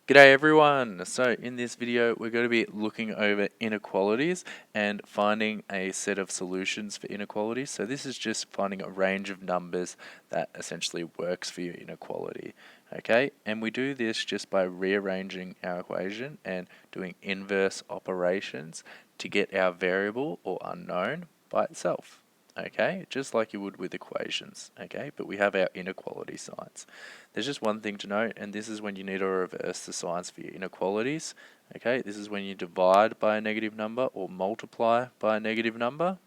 G'day everyone! So in this video we're going to be looking over inequalities and finding a set of solutions for inequalities. So this is just finding a range of numbers that essentially works for your inequality. Okay, and we do this just by rearranging our equation and doing inverse operations to get our variable or unknown by itself. Okay, just like you would with equations, okay, but we have our inequality signs. There's just one thing to note, and this is when you need to reverse the signs for your inequalities, okay. This is when you divide by a negative number or multiply by a negative number,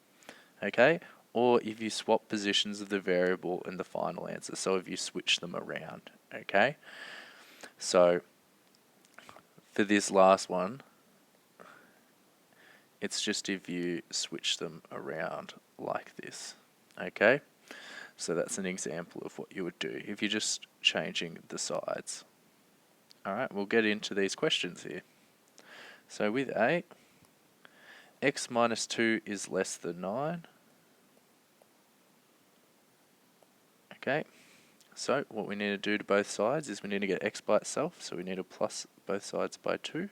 okay, or if you swap positions of the variable in the final answer, so if you switch them around, okay. So for this last one, it's just if you switch them around like this, okay? So that's an example of what you would do if you're just changing the sides. Alright, we'll get into these questions here. So with A, x minus 2 is less than 9. Okay, so what we need to do to both sides is we need to get x by itself, so we need to plus both sides by 2.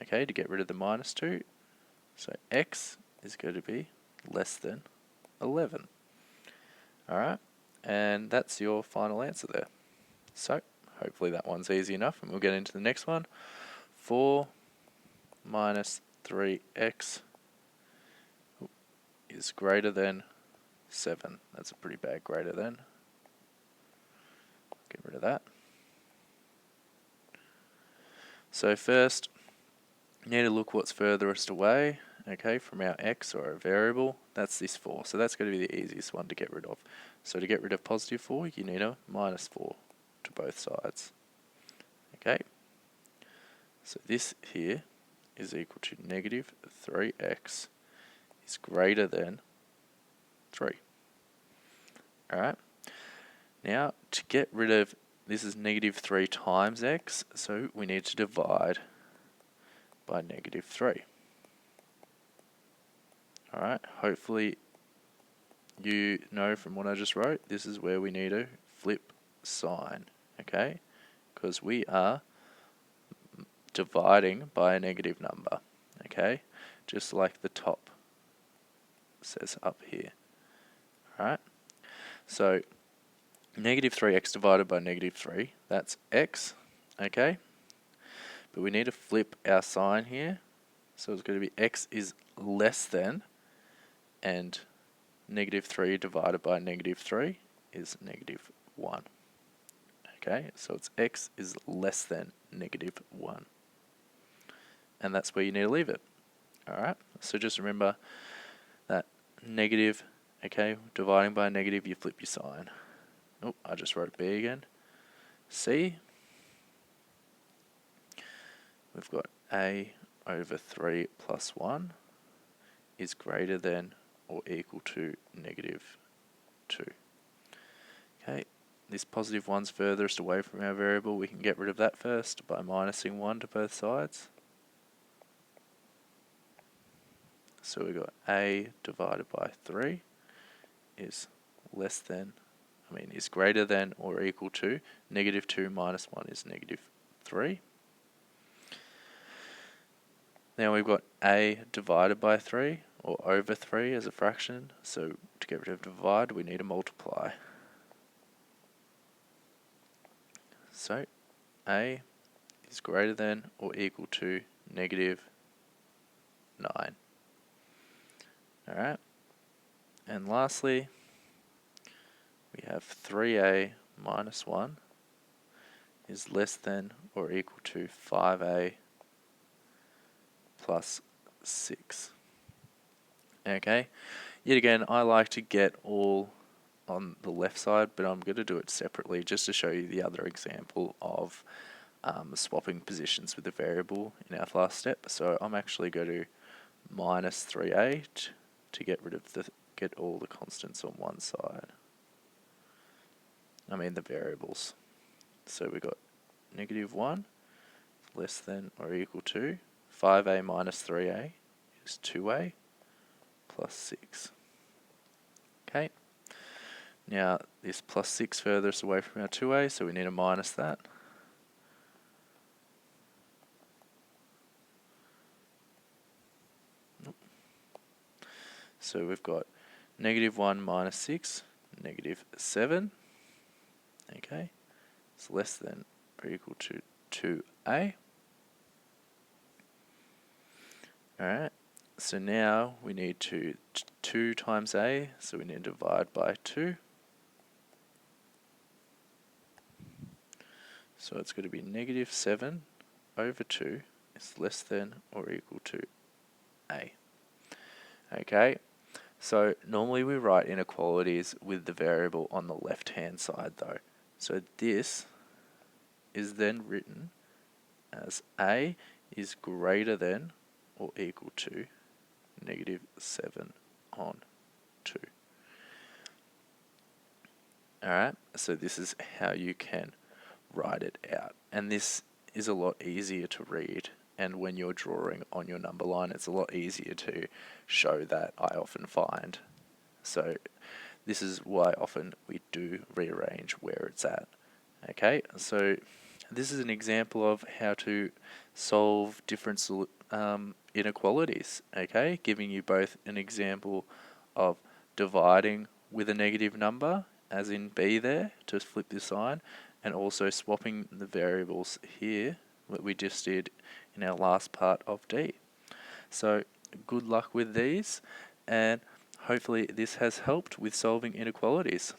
Okay, to get rid of the minus 2. So x is going to be less than 11. Alright, and that's your final answer there. So, hopefully that one's easy enough, and we'll get into the next one. 4 minus 3x is greater than 7. That's a pretty bad greater than. Get rid of that. So first, you need to look what's furthest away, okay, from our x or our variable. That's this 4, so that's going to be the easiest one to get rid of. So to get rid of positive 4, you need a minus 4 to both sides. Okay, so this here is equal to negative 3x is greater than 3. Alright, now to get rid of, this is negative 3 times x, so we need to divide by negative 3. Alright, hopefully you know from what I just wrote, this is where we need to flip sign, okay? Because we are dividing by a negative number, okay? Just like the top says up here. Alright, so negative 3x divided by negative 3, that's x, okay? But we need to flip our sign here, so it's going to be x is less than, and negative 3 divided by negative 3 is negative 1. Okay, so it's x is less than negative 1. And that's where you need to leave it. Alright, so just remember that negative, okay, dividing by a negative, you flip your sign. Oh, I just wrote B again. C, we've got a over 3 plus 1 is greater than or equal to negative 2. Okay, this positive 1's furthest away from our variable. We can get rid of that first by minusing 1 to both sides. So we've got a divided by 3 is less than, is greater than or equal to negative 2 minus 1 is negative 3. Now we've got a divided by 3 or over 3 as a fraction. So to get rid of divide, we need to multiply. So a is greater than or equal to negative 9. Alright, and lastly, we have 3a minus 1 is less than or equal to 5a plus 6. Okay, yet again, I like to get all on the left side, but I'm going to do it separately just to show you the other example of swapping positions with the variable in our last step. So I'm actually going to minus 3a to get rid of get all the constants on one side. The variables. So we got negative 1 less than or equal to 5a minus 3a is 2a plus 6. Okay. Now this plus 6 furthest away from our 2a, so we need to minus that. So we've got negative 1 minus 6, negative 7. Okay, it's less than or equal to 2a. Alright, so now we need 2 times a, so we need to divide by 2. So it's going to be negative 7 over 2 is less than or equal to a. Okay, so normally we write inequalities with the variable on the left hand side though. So this is then written as a is greater than or equal to negative 7 on 2. Alright, so this is how you can write it out. And this is a lot easier to read. And when you're drawing on your number line, it's a lot easier to show that, I often find. So this is why often we do rearrange where it's at. Okay, so this is an example of how to solve different inequalities. Okay, giving you both an example of dividing with a negative number, as in b there, to flip the sign, and also swapping the variables here, what we just did in our last part of D. So good luck with these, and hopefully this has helped with solving inequalities.